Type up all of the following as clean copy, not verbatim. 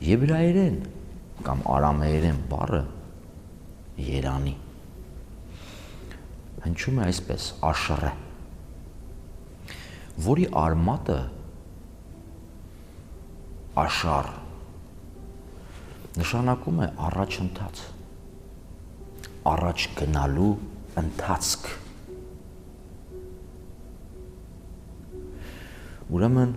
Եբրայերեն կամ արամեերեն բառը երանի հնչում է այսպես աշռե, որի արմատը աշար նշանակում է առաջընթաց, առաջ գնալու ընթացք։ Ուրեմն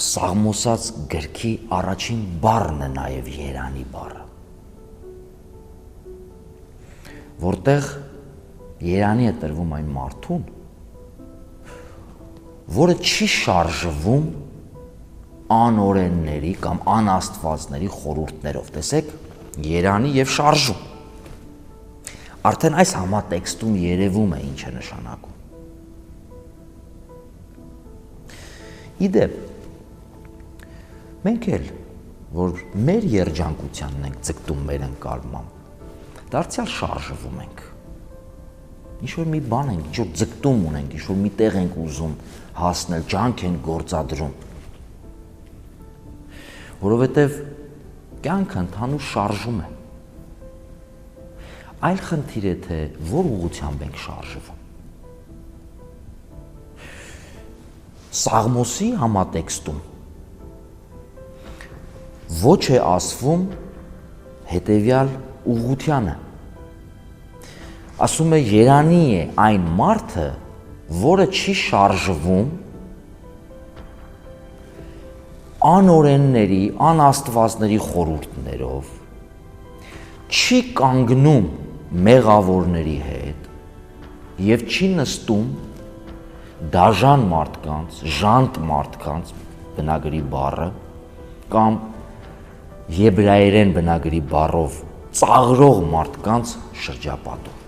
Սաղմոսած գրքի առաջին բառն է նաև երանի բառը, որտեղ երանի է տրվում այն մարդուն, որը չի շարժվում անօրենների կամ անաստվածների խորհուրդներով, տեսեք, երանի եւ շարժում։ Արդեն այս համատեքստում երևում է ինչ է նշանակում։ Իդեպ, մենք էլ, որ մեր երջանկությանն ենք ձգտում մեր ընկալմամբ, դարձյալ շարժվում ենք։ Ինչ-որ մի բան ենք, ինչ-որ ձգտում ունենք, ինչ-որ մի տեղ ենք ուզում հասնել, ջանք ենք գործադրում։ Որովհետև կյանքը ընդհանուր շարժում է։ Այլ խնդիր է, թե որ ուղղությամբ ենք շարժվում։ Սաղմոսի համատեքստում ոչ է ասվում հետևյալ ուղղությանը։ Ասում է երանի է այն մարդը, որը չի շարժվում անօրենների, անաստվածների խորհուրդներով, չի կանգնում մեղավորների հետ եւ չի նստում դաժան մարդկանց, ժանտ մարդկանց բնագրի բառը կամ եբրայերեն բնագրի բառով ծաղրող մարդկանց շրջապատում։